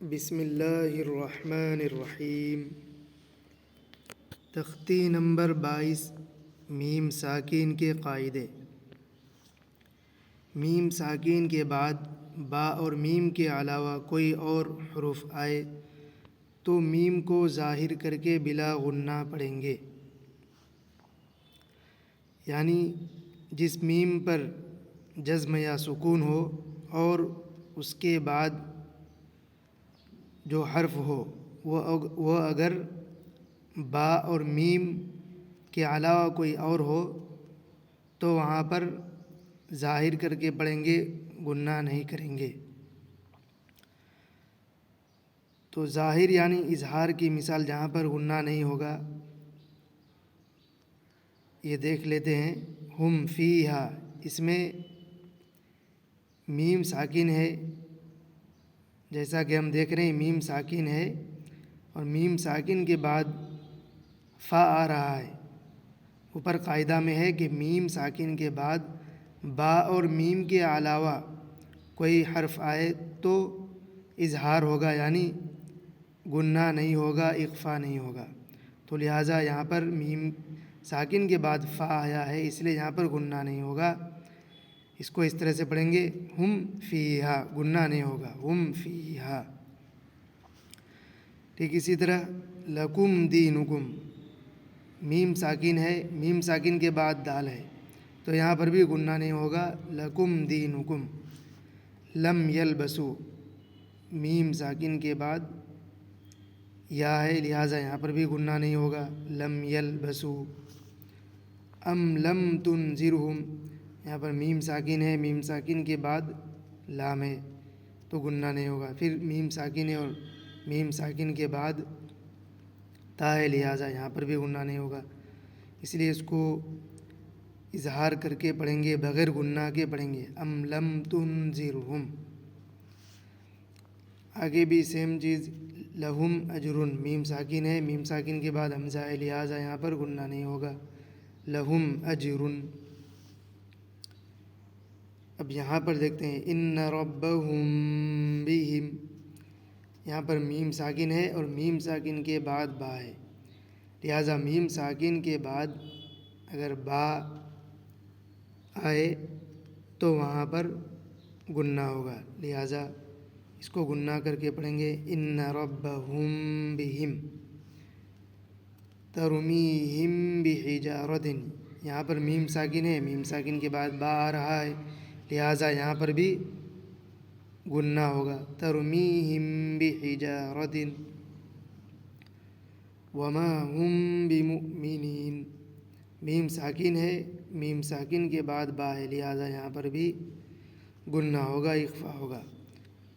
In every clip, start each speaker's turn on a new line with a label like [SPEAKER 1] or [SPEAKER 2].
[SPEAKER 1] بسم اللہ الرحمن الرحیم۔ تختی نمبر 22 میم ساکین کے قاعدے۔ میم ساکین کے بعد با اور میم کے علاوہ کوئی اور حروف آئے تو میم کو ظاہر کر کے بلا غنہ پڑھیں گے، یعنی جس میم پر جزم یا سکون ہو اور اس کے بعد جو حرف ہو وہ اگر با اور میم کے علاوہ کوئی اور ہو تو وہاں پر ظاہر کر کے پڑھیں گے، غنہ نہیں کریں گے۔ تو ظاہر یعنی اظہار کی مثال جہاں پر غنہ نہیں ہوگا یہ دیکھ لیتے ہیں۔ ہم فیہا، اس میں میم ساکن ہے، جیسا کہ ہم دیکھ رہے ہیں میم ساکن ہے اور میم ساکن کے بعد فا آ رہا ہے۔ اوپر قاعدہ میں ہے کہ میم ساکن کے بعد با اور میم کے علاوہ کوئی حرف آئے تو اظہار ہوگا، یعنی غنہ نہیں ہوگا، اخفا نہیں ہوگا۔ تو لہٰذا یہاں پر میم ساکن کے بعد فا آیا ہے، اس لیے یہاں پر غنہ نہیں ہوگا۔ اس کو اس طرح سے پڑھیں گے، ہم فیہا، غنہ نہیں ہوگا، ہم فیہا۔ ٹھیک اسی طرح لکم دینکم، میم ساکن ہے، میم ساکن کے بعد دال ہے تو یہاں پر بھی غنہ نہیں ہوگا، لکم دینکم۔ لم یلبسو، میم ساکن کے بعد یا ہے لہٰذا یہاں پر بھی غنہ نہیں ہوگا، لم یلبسو۔ ام لم تنذرہم، یہاں پر میم ساکن ہے، میم ساکن کے بعد لام ہے تو غنہ نہیں ہوگا، پھر میم ساکن ہے اور میم ساکن کے بعد تا ہے لہٰذا یہاں پر بھی غنہ نہیں ہوگا، اس لیے اس کو اظہار کر کے پڑھیں گے، بغیر غنہ کے پڑھیں گے، ام لم تنذرہم۔ آگے بھی سیم چیز، لہم اجرن، میم ساکن ہے، میم ساکن کے بعد حمزہ ہے لہٰذا یہاں پر غنہ نہیں ہوگا، لہم اجرن۔ اب یہاں پر دیکھتے ہیں ان ربہم بہم، یہاں پر میم ساکن ہے اور میم ساکن کے بعد با ہے لہٰذا میم ساکن کے بعد اگر با آئے تو وہاں پر غنہ ہوگا، لہٰذا اس کو غنہ کر کے پڑھیں گے، ان ربہم بہم ترمیہم بحجارۃ، یہاں پر میم ساکن ہے، میم ساکن کے بعد با آ رہا ہے لہٰذا یہاں پر بھی غنہ ہوگا، ترمیہم بحجارۃ وما ہم بمؤمنین، میم ساکن ہے، میم ساکن کے بعد با ہے لہٰذا یہاں پر بھی غنہ ہوگا، اخفا ہوگا۔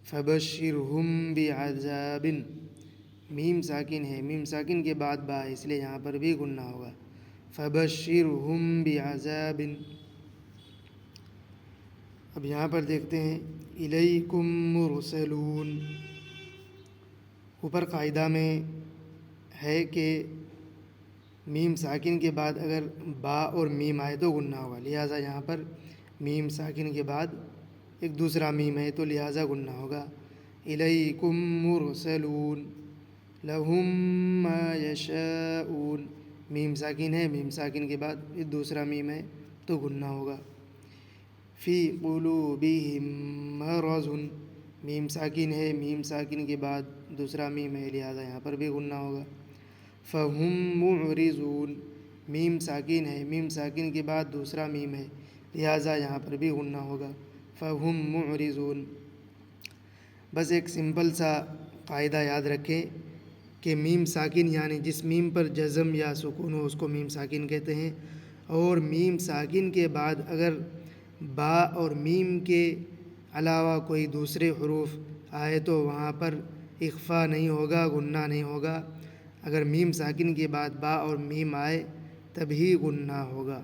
[SPEAKER 1] فبشرہم بعذاب، میم ساکن ہے، میم ساکن کے بعد با ہے اس لیے یہاں پر بھی غنہ ہوگا، فبشرہم بعذاب۔ اب یہاں پر دیکھتے ہیں الیکم مرسلون، اوپر قاعدہ میں ہے کہ میم ساکن کے بعد اگر با اور میم آئے تو غنہ ہوگا، لہٰذا یہاں پر میم ساکن کے بعد ایک دوسرا میم ہے تو لہٰذا غنہ ہوگا، الیکم مرسلون لہم ما یشاءون، میم ساکن ہے، میم ساکن کے بعد ایک دوسرا میم ہے تو غنہ ہوگا۔ فی قلوبہم مرض، میم ساکن ہے، میم ساکن کے بعد دوسرا میم ہے لہٰذا یہاں پر بھی غنہ ہوگا۔ فہم معرضون، میم ساکن ہے، میم ساکن کے بعد دوسرا میم ہے لہٰذا یہاں پر بھی غنہ ہوگا، فہم معرضون۔ بس ایک سمپل سا قاعدہ یاد رکھیں کہ میم ساکن یعنی جس میم پر جزم یا سکون ہو اس کو میم ساکن کہتے ہیں، اور میم ساکن کے بعد اگر با اور میم کے علاوہ کوئی دوسرے حروف آئے تو وہاں پر اخفا نہیں ہوگا، غنہ نہیں ہوگا، اگر میم ساکن کے بعد با اور میم آئے تبھی غنہ ہوگا۔